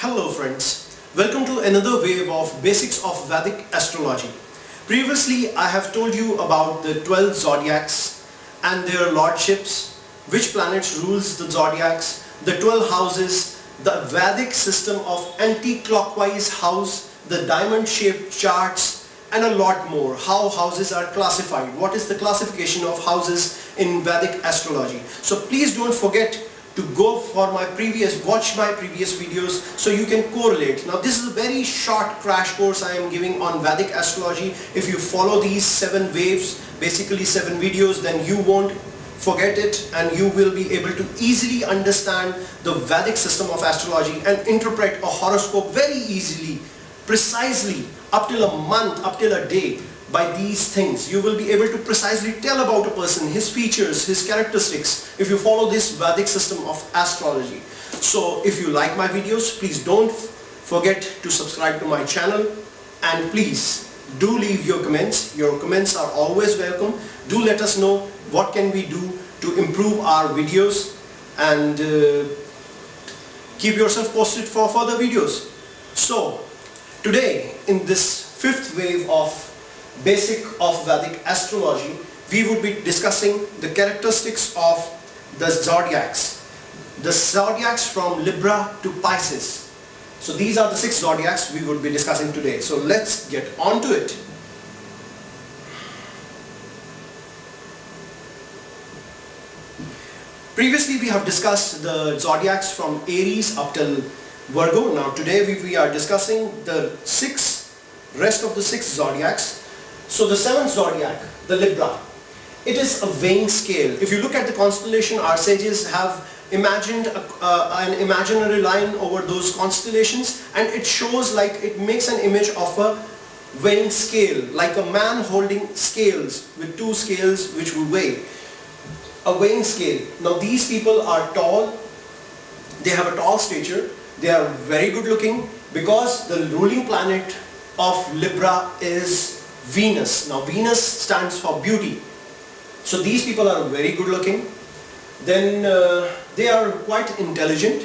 Hello friends, welcome to another wave of Basics of Vedic Astrology. Previously I have told you about the 12 zodiacs and their lordships, which planets rules the zodiacs, the 12 houses, the Vedic system of anti-clockwise house, the diamond shaped charts, and a lot more. How houses are classified, what is the classification of houses in Vedic astrology. So please don't forget to go for watch my previous videos so you can correlate. Now this is a very short crash course I am giving on Vedic astrology. If you follow these 7 waves, basically 7 videos, then you won't forget it and you will be able to easily understand the Vedic system of astrology and interpret a horoscope very easily, precisely, up till a month, up till a day. By these things you will be able to precisely tell about a person, his features, his characteristics, if you follow this Vedic system of astrology. So if you like my videos, please don't forget to subscribe to my channel, and please do leave your comments. Your comments are always welcome. Do let us know what can we do to improve our videos, and keep yourself posted for further videos. So today, in this 5th wave of Basic of Vedic Astrology, we would be discussing the characteristics of the zodiacs. The zodiacs from Libra to Pisces. So these are the 6 zodiacs we would be discussing today. So let's get on to it. Previously we have discussed the zodiacs from Aries up till Virgo. Now today we are discussing the rest of the 6 zodiacs. So the 7th zodiac, the Libra, it is a weighing scale. If you look at the constellation, our sages have imagined an imaginary line over those constellations, and it shows, like, it makes an image of a weighing scale, like a man holding scales with 2 scales which will weigh. A weighing scale. Now these people are tall, they have a tall stature, they are very good looking, because the ruling planet of Libra is Venus. Now Venus stands for beauty. So these people are very good looking. Then they are quite intelligent.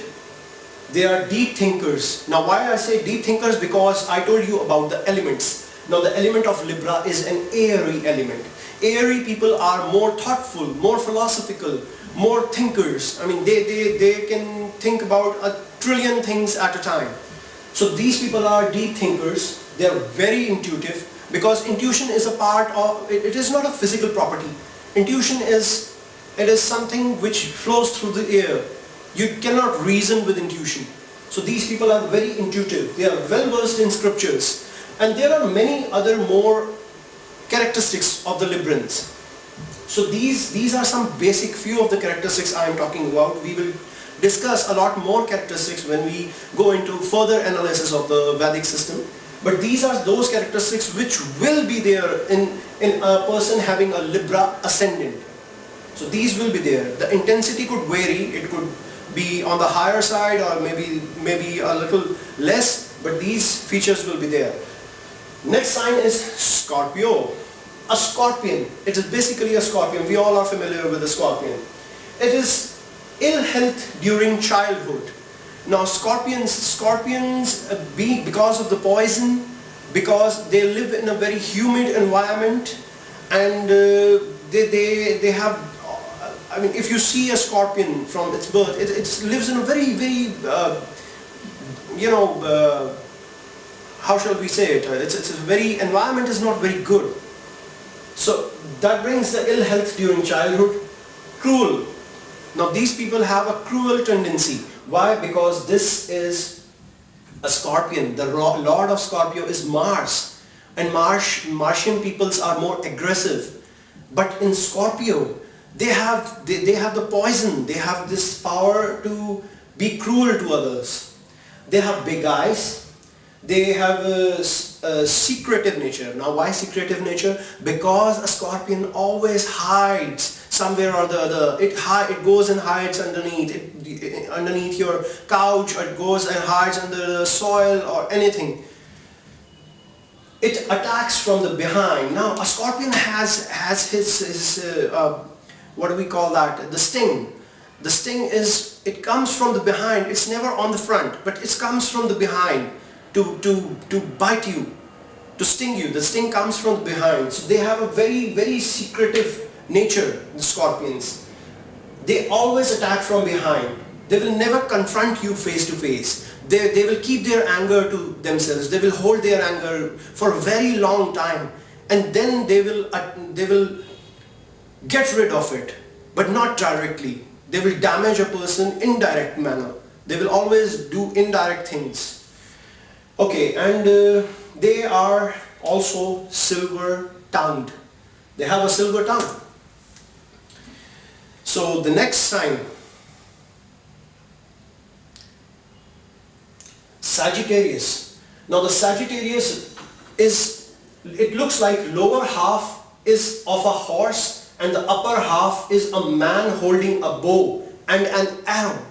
They are deep thinkers. Now why I say deep thinkers? Because I told you about the elements. Now the element of Libra is an airy element. Airy people are more thoughtful, more philosophical, more thinkers. I mean they can think about a trillion things at a time. So these people are deep thinkers. They are very intuitive. Because intuition is a part of, it is not a physical property. Intuition is something which flows through the air. You cannot reason with intuition. So these people are very intuitive. They are well versed in scriptures. And there are many other more characteristics of the Librans. So these are some basic few of the characteristics I am talking about. We will discuss a lot more characteristics when we go into further analysis of the Vedic system. But these are those characteristics which will be there in a person having a Libra ascendant. So these will be there. The intensity could vary. It could be on the higher side or maybe a little less, but these features will be there. Next sign is Scorpio. A scorpion. It is basically a scorpion. We all are familiar with the scorpion. It is ill health during childhood. Now scorpions because of the poison, because they live in a very humid environment, and they have, I mean, if you see a scorpion from its birth, it lives in a very how shall we say it, it's a very, environment is not very good. So that brings the ill health during childhood. Cruel. Now these people have a cruel tendency. Why? Because this is a scorpion. The lord of Scorpio is Mars, and Martian peoples are more aggressive. But in Scorpio, they have the poison. They have this power to be cruel to others. They have big eyes. They have a secretive nature. Now why secretive nature? Because a scorpion always hides somewhere or the other. It goes and hides underneath your couch, or it goes and hides under the soil or anything. It attacks from the behind. Now a scorpion has his what do we call that? The sting. The sting is it comes from the behind. It's never on the front, but it comes from the behind to bite you, to sting you. The sting comes from behind. So they have a very, very secretive nature, the scorpions. They always attack from behind. They will never confront you face to face. They will keep their anger to themselves. They will hold their anger for a very long time, and then they will get rid of it, but not directly. They will damage a person in indirect manner. They will always do indirect things. Okay, and they are also silver-tongued. They have a silver tongue. So the next sign, Sagittarius. Now the Sagittarius is, it looks like lower half is of a horse and the upper half is a man holding a bow and an arrow.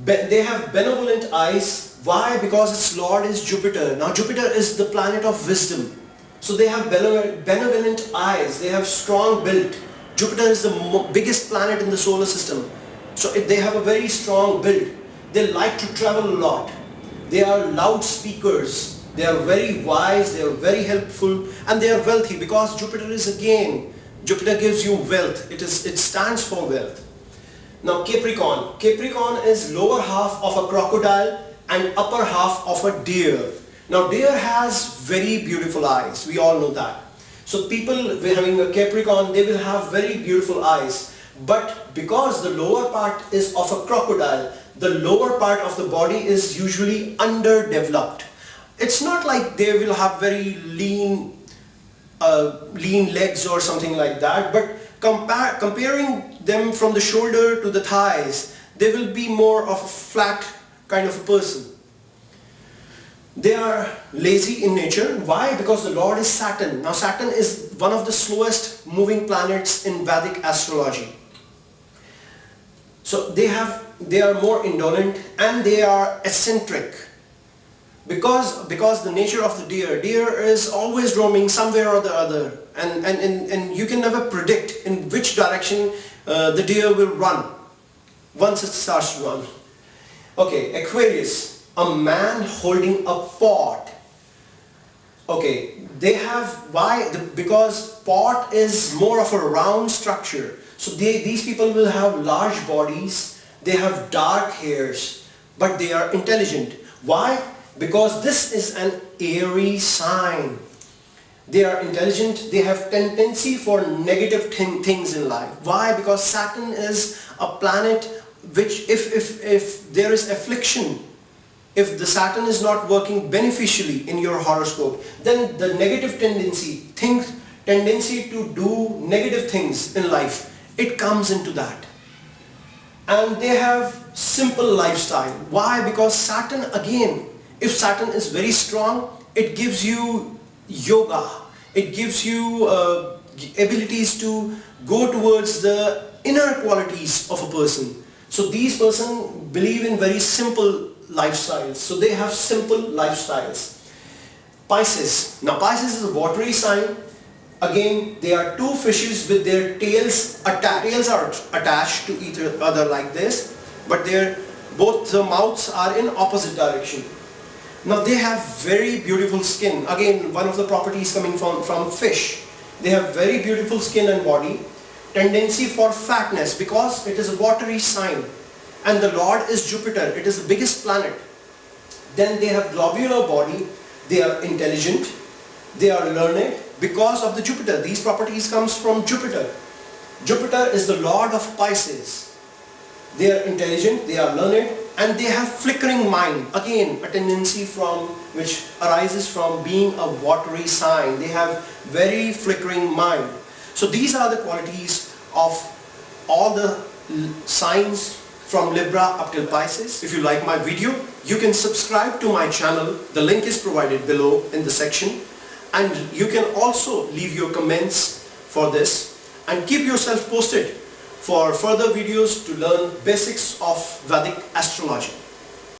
They have benevolent eyes. Why? Because its lord is Jupiter. Now Jupiter is the planet of wisdom. So they have benevolent eyes. They have strong build. Jupiter is the biggest planet in the solar system. So they have a very strong build. They like to travel a lot. They are loud speakers. They are very wise. They are very helpful, and they are wealthy because Jupiter is again. Jupiter gives you wealth. It stands for wealth. Now Capricorn. Capricorn is lower half of a crocodile and upper half of a deer. Now deer has very beautiful eyes. We all know that. So people having a Capricorn, they will have very beautiful eyes. But because the lower part is of a crocodile, the lower part of the body is usually underdeveloped. It's not like they will have very lean legs or something like that, but comparing them from the shoulder to the thighs, they will be more of a flat kind of a person. They are lazy in nature. Why? Because the Lord is Saturn. Now Saturn is one of the slowest moving planets in Vedic astrology. So they are more indolent and they are eccentric. Because the nature of the deer is always roaming somewhere or the other, and you can never predict in which direction the deer will run once it starts to run. Okay, Aquarius, a man holding a pot. Okay, they have, why? Because pot is more of a round structure. So these people will have large bodies, they have dark hairs, but they are intelligent. Why? Because this is an airy sign. They are intelligent, they have tendency for negative things in life. Why? Because Saturn is a planet which if there is affliction, if the Saturn is not working beneficially in your horoscope, then the negative tendency to do negative things in life, it comes into that. And they have simple lifestyle. Why? Because Saturn, again, if Saturn is very strong, it gives you yoga. It gives you abilities to go towards the inner qualities of a person. So these persons believe in very simple lifestyles. So they have simple lifestyles. Pisces. Now Pisces is a watery sign. Again, they are two fishes with their tails attached. Tails are attached to each other like this, but both the mouths are in opposite direction. Now they have very beautiful skin. Again, one of the properties coming from fish. They have very beautiful skin and body. Tendency for fatness because it is a watery sign. And the Lord is Jupiter. It is the biggest planet. Then they have globular body. They are intelligent. They are learned because of the Jupiter. These properties comes from Jupiter. Jupiter is the Lord of Pisces. They are intelligent. They are learned. And they have flickering mind. Again, a tendency which arises from being a watery sign. They have very flickering mind. So these are the qualities of all the signs from Libra up till Pisces. If you like my video, you can subscribe to my channel. The link is provided below in the section. And you can also leave your comments for this. And keep yourself posted for further videos to learn basics of Vedic astrology.